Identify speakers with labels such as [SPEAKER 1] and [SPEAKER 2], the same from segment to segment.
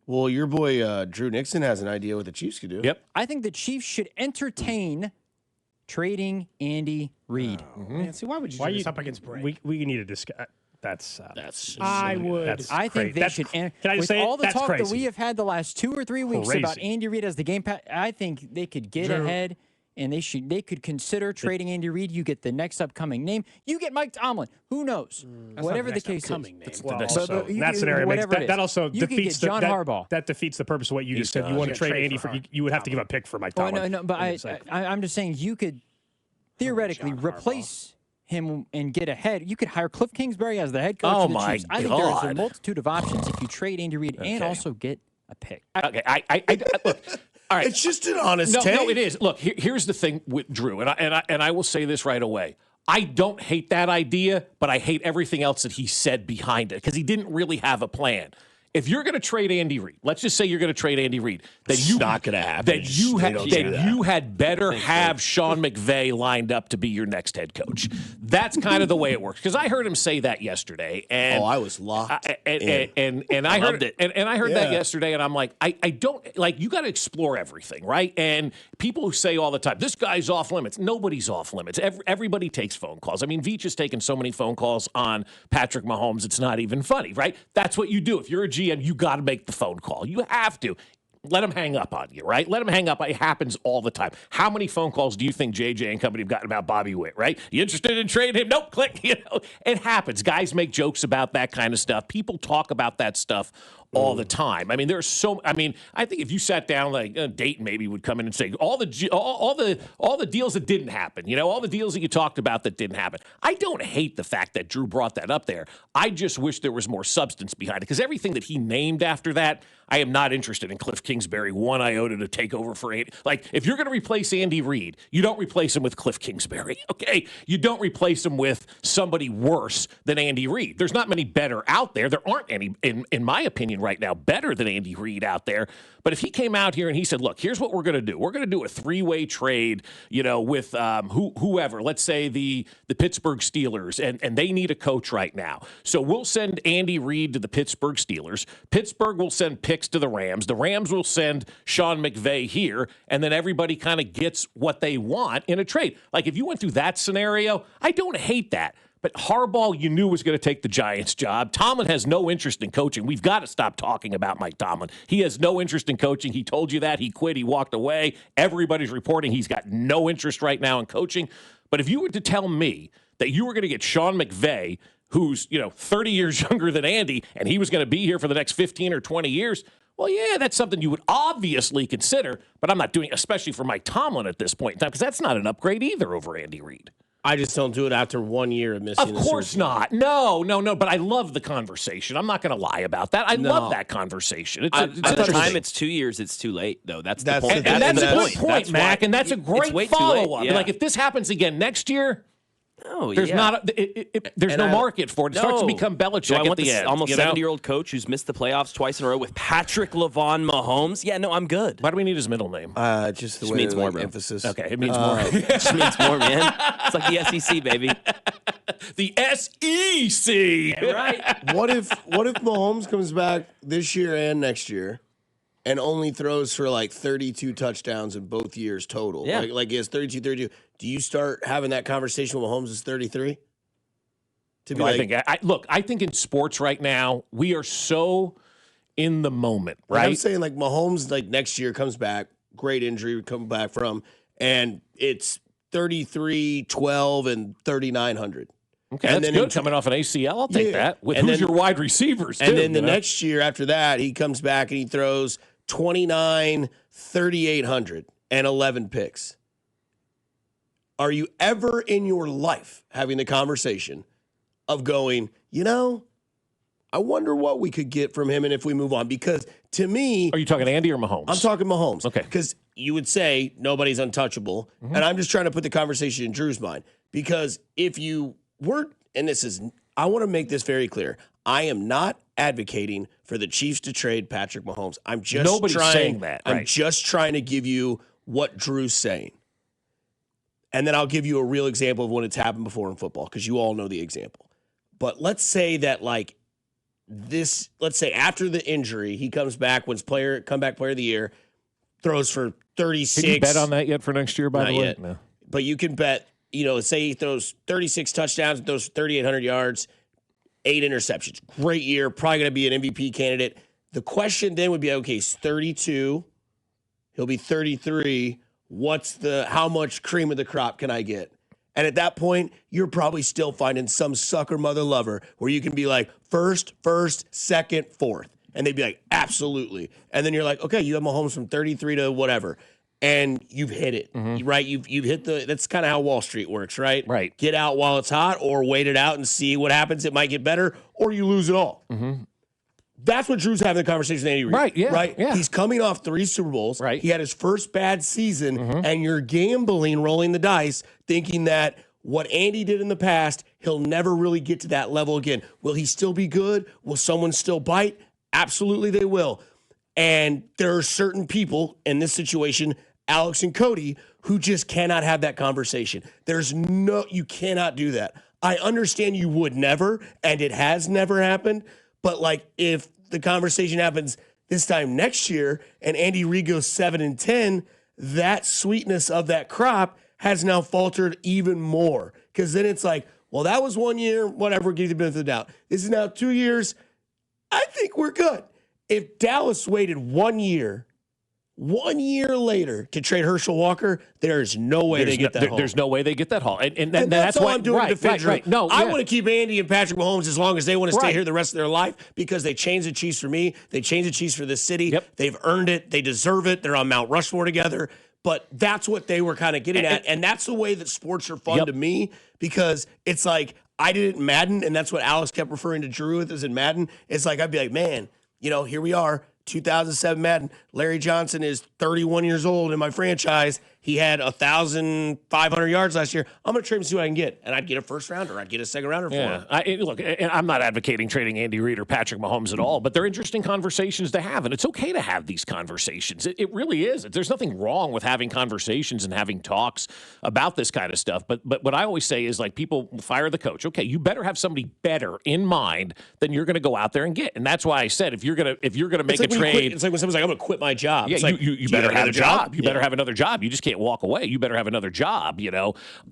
[SPEAKER 1] Well, your boy Drew Nixon has an idea what the Chiefs could do.
[SPEAKER 2] Yep.
[SPEAKER 3] I think the Chiefs should entertain trading Andy Reid.
[SPEAKER 4] Man, see, why would you do this up against Bray?
[SPEAKER 2] We need to discuss. That's
[SPEAKER 4] I would.
[SPEAKER 2] That's
[SPEAKER 3] I think they should.
[SPEAKER 2] Can I just
[SPEAKER 3] with
[SPEAKER 2] say
[SPEAKER 3] all the
[SPEAKER 2] that's
[SPEAKER 3] talk
[SPEAKER 2] crazy.
[SPEAKER 3] that we have had the last 2 or 3 weeks about
[SPEAKER 2] Crazy.
[SPEAKER 3] Andy Reid as the game pass, I think they could get ahead. And they could consider trading Andy Reid. You get the next upcoming name. You get Mike Tomlin. Who knows? Whatever the case is.
[SPEAKER 2] Well, also, that scenario makes that also
[SPEAKER 3] you
[SPEAKER 2] defeats
[SPEAKER 3] John Harbaugh.
[SPEAKER 2] That defeats the purpose of what you just said. You want to trade Andy for you would have to give a pick for Mike Tomlin.
[SPEAKER 3] No, but I'm just saying you could theoretically replace him and get ahead. You could hire Cliff Kingsbury as the head coach of the Chiefs. I think there's a multitude of options if you trade Andy Reid and also get a pick.
[SPEAKER 5] Okay, I look. All right.
[SPEAKER 1] It's just an honest take.
[SPEAKER 5] No, it is. Look, here's the thing with Drew, and I will say this right away. I don't hate that idea, but I hate everything else that he said behind it because he didn't really have a plan. If you're going to trade Andy Reid, let's just say you're going to trade Andy Reid, then
[SPEAKER 1] it's not going to happen.
[SPEAKER 5] You had better have Sean McVay lined up to be your next head coach. That's kind of the way it works. Because I heard him say that yesterday, and
[SPEAKER 1] I was locked.
[SPEAKER 5] And I heard it, and I heard that yesterday, and I'm like, I don't like. You got to explore everything, right? And people who say all the time, this guy's off limits. Nobody's off limits. Everybody takes phone calls. I mean, Veach has taken so many phone calls on Patrick Mahomes. It's not even funny, right? That's what you do if you're a GM. You got to make the phone call. You have to. Let him hang up on you, right? Let him hang up. It happens all the time. How many phone calls do you think JJ and company have gotten about Bobby Witt, right? You interested in trading him? Nope, click. It happens. Guys make jokes about that kind of stuff. People talk about that stuff all the time. I mean, I think if you sat down, like Dayton maybe would come in and say all the deals that didn't happen, all the deals that you talked about that didn't happen. I don't hate the fact that Drew brought that up there. I just wish there was more substance behind it because everything that he named after that, I am not interested in Cliff Kingsbury 1 iota to take over for Andy. Like, if you're going to replace Andy Reid, you don't replace him with Cliff Kingsbury, okay? You don't replace him with somebody worse than Andy Reid. There's not many better out there. There aren't any, in my opinion, right now, better than Andy Reid out there. But if he came out here and he said, look, here's what we're going to do. We're going to do a 3-way trade, with whoever. Let's say the Pittsburgh Steelers, and they need a coach right now. So we'll send Andy Reid to the Pittsburgh Steelers. Pittsburgh will send picks to the Rams. The Rams will send Sean McVay here, and then everybody kind of gets what they want in a trade. Like, if you went through that scenario, I don't hate that. But Harbaugh, you knew was going to take the Giants job. Tomlin has no interest in coaching. We've got to stop talking about Mike Tomlin. He has no interest in coaching. He told you that. He quit. He walked away. Everybody's reporting he's got no interest right now in coaching. But if you were to tell me that you were going to get Sean McVay, who's 30 years younger than Andy, and he was going to be here for the next 15 or 20 years, well, yeah, that's something you would obviously consider. But I'm not doing, especially for Mike Tomlin at this point in time, because that's not an upgrade either over Andy Reid.
[SPEAKER 1] I just don't do it after 1 year of missing.
[SPEAKER 5] Of course not. No. But I love the conversation. I'm not going to lie about that. I love that conversation.
[SPEAKER 6] By the time it's 2 years, it's too late, though. That's the point.
[SPEAKER 5] And that's a good point,
[SPEAKER 6] That's
[SPEAKER 5] Mac. And that's a great follow-up.
[SPEAKER 6] Yeah.
[SPEAKER 5] Like, if this happens again next year, there's no market for it. It starts to become Belichick at the end.
[SPEAKER 6] Almost 70-year-old coach who's missed the playoffs twice in a row with Patrick LaVon Mahomes. Yeah, no, I'm good.
[SPEAKER 5] Why do we need his middle name?
[SPEAKER 1] Just the way
[SPEAKER 6] means more,
[SPEAKER 1] emphasis.
[SPEAKER 5] Okay, it means more.
[SPEAKER 6] It just means more, man. It's like the SEC, baby.
[SPEAKER 5] The SEC.
[SPEAKER 3] Right.
[SPEAKER 1] What if Mahomes comes back this year and next year and only throws for like 32 touchdowns in both years total?
[SPEAKER 6] Yeah.
[SPEAKER 1] Like he has 32. Do you start having that conversation when Mahomes is 33?
[SPEAKER 5] I think in sports right now, we are so in the moment, right?
[SPEAKER 1] I'm saying, like, Mahomes, like, next year comes back, great injury come back from, and it's 33, 12, and 3,900.
[SPEAKER 5] Okay, and that's good. Coming off an ACL, I'll take that. Who's your wide receivers, too?
[SPEAKER 1] And then the next year after that, he comes back and he throws 29, 3,800, and 11 picks. Are you ever in your life having the conversation of going, I wonder what we could get from him and if we move on? Because to me...
[SPEAKER 5] Are you talking Andy or Mahomes?
[SPEAKER 1] I'm talking Mahomes.
[SPEAKER 5] Okay.
[SPEAKER 1] Because you would say nobody's untouchable. Mm-hmm. And I'm just trying to put the conversation in Drew's mind. Because if you were... And I want to make this very clear. I am not advocating for the Chiefs to trade Patrick Mahomes.
[SPEAKER 5] Nobody's saying that. Right.
[SPEAKER 1] I'm just trying to give you what Drew's saying. And then I'll give you a real example of when it's happened before in football, because you all know the example. But let's say that, like, this, let's say after the injury, he comes back, wins comeback player of the year, throws for 36.
[SPEAKER 5] Can you bet on that yet for next year, by the way?
[SPEAKER 1] Yet.
[SPEAKER 5] No.
[SPEAKER 1] But you can bet, say he throws 36 touchdowns, throws 3,800 yards, 8 interceptions. Great year, probably going to be an MVP candidate. The question then would be, okay, he's 32. He'll be 33. How much cream of the crop can I get? And at that point, you're probably still finding some sucker mother lover where you can be like, first, second, fourth. And they'd be like, absolutely. And then you're like, okay, you have Mahomes from 33 to whatever. And you've hit it, right? You've hit that's kind of how Wall Street works, right?
[SPEAKER 5] Right.
[SPEAKER 1] Get out while it's hot or wait it out and see what happens. It might get better or you lose it all. That's what Drew's having the conversation with Andy Reid.
[SPEAKER 5] Right, yeah.
[SPEAKER 1] Right?
[SPEAKER 5] Yeah.
[SPEAKER 1] He's coming off 3 Super Bowls.
[SPEAKER 5] Right.
[SPEAKER 1] He had his first bad season, and you're gambling, rolling the dice, thinking that what Andy did in the past, he'll never really get to that level again. Will he still be good? Will someone still bite? Absolutely they will. And there are certain people in this situation, Alex and Cody, who just cannot have that conversation. You cannot do that. I understand you would never, and it has never happened, but like if the conversation happens this time next year and Andy Reid goes 7-10, that sweetness of that crop has now faltered even more. Because then it's like, well, that was 1 year, whatever, give you the benefit of the doubt. This is now 2 years. I think we're good. If Dallas waited 1 year later to trade Herschel Walker, there's no way they get that haul.
[SPEAKER 5] There's no way they get that haul. And
[SPEAKER 1] that's all
[SPEAKER 5] why
[SPEAKER 1] I'm doing to defend Drew.
[SPEAKER 5] right. No,
[SPEAKER 1] I want to keep Andy and Patrick Mahomes as long as they want to stay
[SPEAKER 5] Right.
[SPEAKER 1] here the rest of their life because they changed the Chiefs for me. They changed the Chiefs for this city.
[SPEAKER 5] Yep.
[SPEAKER 1] They've earned it. They deserve it. They're on Mount Rushmore together. But that's what they were kind of getting at. And that's the way that sports are fun to me because it's like I did it in Madden, and that's what Alex kept referring to Drew with as in Madden. It's like I'd be like, man, here we are. 2007 Madden. Larry Johnson is 31 years old in my franchise. He had 1,500 yards last year. I'm going to trade him and see what I can get. And I'd get a first rounder. I'd get a second rounder for him.
[SPEAKER 5] Look, I'm not advocating trading Andy Reid or Patrick Mahomes at all, but they're interesting conversations to have. And it's okay to have these conversations. It really is. There's nothing wrong with having conversations and having talks about this kind of stuff. But what I always say is like people fire the coach. Okay, you better have somebody better in mind than you're going to go out there and get. And that's why I said if you're going to make a trade,
[SPEAKER 1] it's like when someone's like, I'm going to quit my job.
[SPEAKER 5] Yeah,
[SPEAKER 1] it's like,
[SPEAKER 5] you better have a job. You better have another job. You just can't walk away. You better have another job,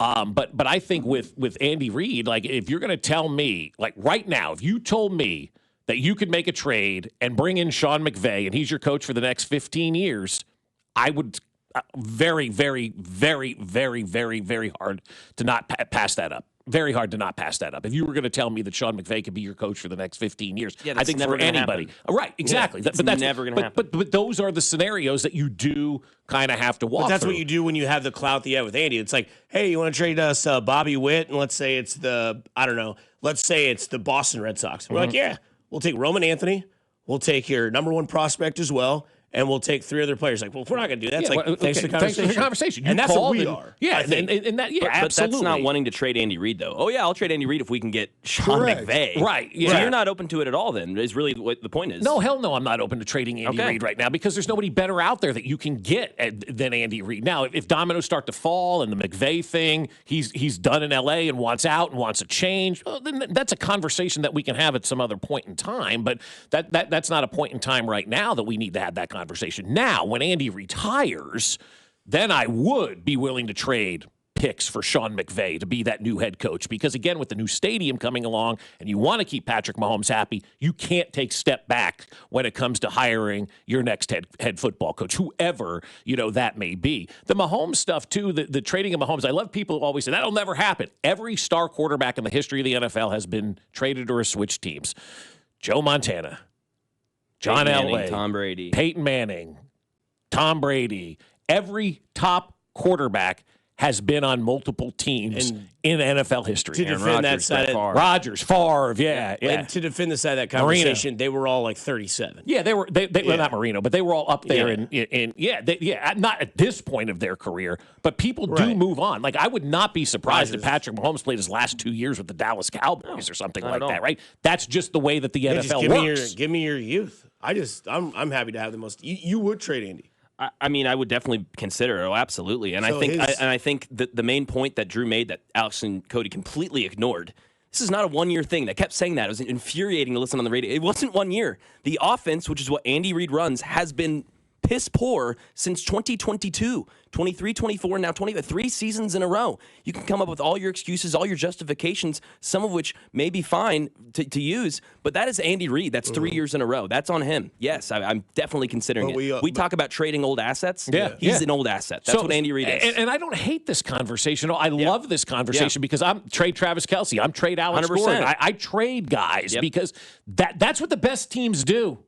[SPEAKER 5] But I think with Andy Reid, like if you're going to tell me, like right now, if you told me that you could make a trade and bring in Sean McVay and he's your coach for the next 15 years, I would very, very, very, very, very, very hard to not pass that up. Very hard to not pass that up. If you were going to tell me that Sean McVay could be your coach for the next 15 years, I think for anybody. Right, exactly.
[SPEAKER 6] But that's never going to happen.
[SPEAKER 5] But those are the scenarios that you do kind of have to walk
[SPEAKER 1] But that's
[SPEAKER 5] through.
[SPEAKER 1] what you do when you have the clout that you have with Andy. It's like, hey, you want to trade us Bobby Witt? And let's say it's the Boston Red Sox. We're like, yeah, we'll take Roman Anthony. We'll take your number 1 prospect as well. And we'll take 3 other players. Like, well, we're not going to do that. Thanks for the conversation.
[SPEAKER 5] And
[SPEAKER 1] that's what we are.
[SPEAKER 5] Yeah, and that,
[SPEAKER 6] but
[SPEAKER 5] absolutely.
[SPEAKER 6] That's not wanting to trade Andy Reid, though. Oh, yeah, I'll trade Andy Reid if we can get Sean McVay.
[SPEAKER 5] Right. Yeah.
[SPEAKER 6] So you're not open to it at all, then, is really what the point is.
[SPEAKER 5] No, hell no, I'm not open to trading Andy Reid right now because there's nobody better out there that you can get than Andy Reid. Now, if dominoes start to fall and the McVay thing, he's done in L.A. and wants out and wants a change, well, then that's a conversation that we can have at some other point in time. But that's not a point in time right now that we need to have that conversation. Now, when Andy retires, then I would be willing to trade picks for Sean McVay to be that new head coach. Because, again, with the new stadium coming along and you want to keep Patrick Mahomes happy, you can't take step back when it comes to hiring your next head football coach, whoever, that may be. The Mahomes stuff, too, the trading of Mahomes, I love people who always say, that'll never happen. Every star quarterback in the history of the NFL has been traded or switched teams. Joe Montana, John Elway,
[SPEAKER 6] Tom Brady,
[SPEAKER 5] Peyton Manning, Tom Brady, every top quarterback has been on multiple teams in NFL history.
[SPEAKER 1] To defend that side of
[SPEAKER 5] Rodgers, Favre, yeah.
[SPEAKER 1] And to defend the side of that conversation,
[SPEAKER 5] Marino.
[SPEAKER 1] They were all like 37.
[SPEAKER 5] Yeah, they were not Marino, but they were all up there not at this point of their career, but people do move on. Like I would not be surprised if Patrick Mahomes played his last 2 years with the Dallas Cowboys or something like that, right? That's just the way that the NFL works.
[SPEAKER 1] Give me your youth. I'm happy to have the most. You would trade Andy.
[SPEAKER 6] I mean, I would definitely consider it. Oh, absolutely. And I think that the main point that Drew made that Alex and Cody completely ignored This is not a one-year thing. They kept saying that. It was infuriating to listen on the radio. It wasn't 1 year. The offense, which is what Andy Reid runs, has been piss poor since 2022, 23, 24, now 3 seasons in a row. You can come up with all your excuses, all your justifications, some of which may be fine to use, but that is Andy Reid. That's 3 years in a row. That's on him. Yes, I'm definitely considering it. We talk about trading old assets.
[SPEAKER 5] Yeah,
[SPEAKER 6] he's an old asset. That's what Andy Reid is.
[SPEAKER 5] And I don't hate this conversation. I love this conversation because I'm trade Travis Kelce. I'm trade Alex
[SPEAKER 6] 100%.
[SPEAKER 5] Gordon. I trade guys because that's what the best teams do.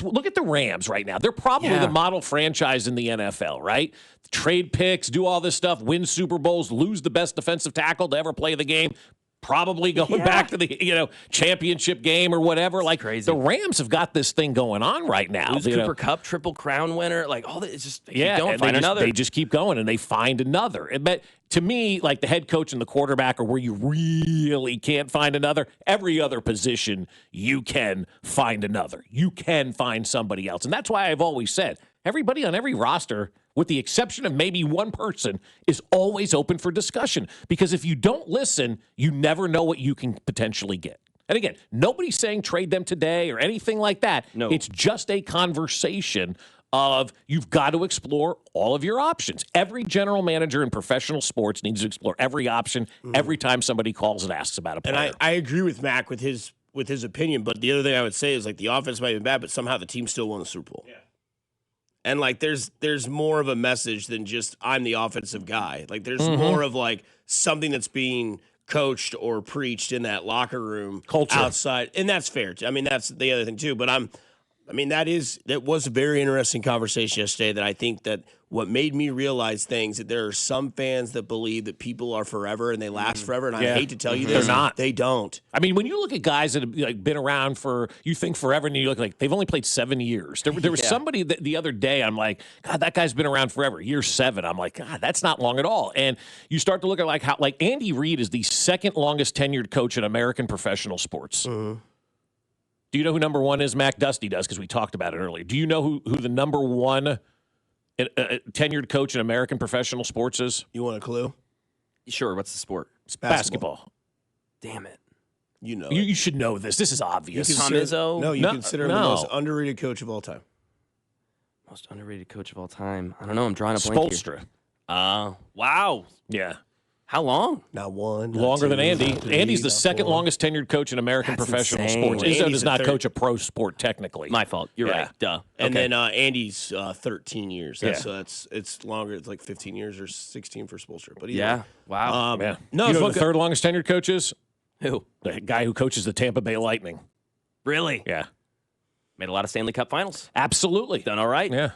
[SPEAKER 5] Look at the Rams right now. They're probably the model franchise in the NFL, right? Trade picks, do all this stuff, win Super Bowls, lose the best defensive tackle to ever play the game, probably going back to the championship game or whatever. Like
[SPEAKER 6] crazy.
[SPEAKER 5] The Rams have got this thing going on right now.
[SPEAKER 6] Lose Cooper Kupp, Triple Crown winner, like all that. It's just keep going, find another.
[SPEAKER 5] They just keep going and they find another. But to me, like the head coach and the quarterback are where you really can't find another. Every other position, you can find another. You can find somebody else. And that's why I've always said everybody on every roster, with the exception of maybe one person, is always open for discussion. Because if you don't listen, you never know what you can potentially get. And again, nobody's saying trade them today or anything like that.
[SPEAKER 6] No.
[SPEAKER 5] It's just a conversation of you've got to explore all of your options. Every general manager in professional sports needs to explore every option every time somebody calls and asks about a player.
[SPEAKER 1] And I agree with Mac with his opinion, but the other thing I would say is like the offense might be bad, but somehow the team still won the Super Bowl. Yeah. And like there's more of a message than just I'm the offensive guy. Like there's more of like something that's being coached or preached in that locker room
[SPEAKER 5] culture
[SPEAKER 1] outside. And that's fair. I mean, that's the other thing too, but that was a very interesting conversation yesterday that I think that what made me realize things that there are some fans that believe that people are forever and they last forever. And I hate to tell you this.
[SPEAKER 5] They're not.
[SPEAKER 1] They don't.
[SPEAKER 5] I mean, when you look at guys that have been around you think forever, and you look like they've only played 7 years. There was somebody that the other day, I'm like, God, that guy's been around forever. Year 7. I'm like, God, that's not long at all. And you start to look at like Andy Reid is the second longest tenured coach in American professional sports. Do you know who number 1 is? Mac Dusty does because we talked about it earlier. Do you know who the number 1 tenured coach in American professional sports is?
[SPEAKER 1] You want a clue?
[SPEAKER 6] Sure. What's the sport?
[SPEAKER 5] It's basketball.
[SPEAKER 6] Damn it.
[SPEAKER 1] You know.
[SPEAKER 5] You should know this. This is obvious.
[SPEAKER 6] Tom Izzo?
[SPEAKER 1] No, you consider him the most underrated coach of all time.
[SPEAKER 6] Most underrated coach of all time. I don't know. I'm drawing a blank
[SPEAKER 5] Spoelstra.
[SPEAKER 6] Wow.
[SPEAKER 5] Yeah.
[SPEAKER 6] How long?
[SPEAKER 1] Not one.
[SPEAKER 5] Longer than Andy. Andy's the second longest tenured coach in American professional sports. Izzo does not coach a pro sport technically.
[SPEAKER 6] My fault. You're right. Duh.
[SPEAKER 1] And then Andy's 13 years. It's longer. It's like 15 years or 16 for Spoelstra. But
[SPEAKER 6] wow.
[SPEAKER 5] No, you know who the third longest tenured coach is?
[SPEAKER 6] Who?
[SPEAKER 5] The guy who coaches the Tampa Bay Lightning.
[SPEAKER 6] Really?
[SPEAKER 5] Yeah.
[SPEAKER 6] Made a lot of Stanley Cup finals.
[SPEAKER 5] Absolutely.
[SPEAKER 6] Done all right.
[SPEAKER 5] Yeah.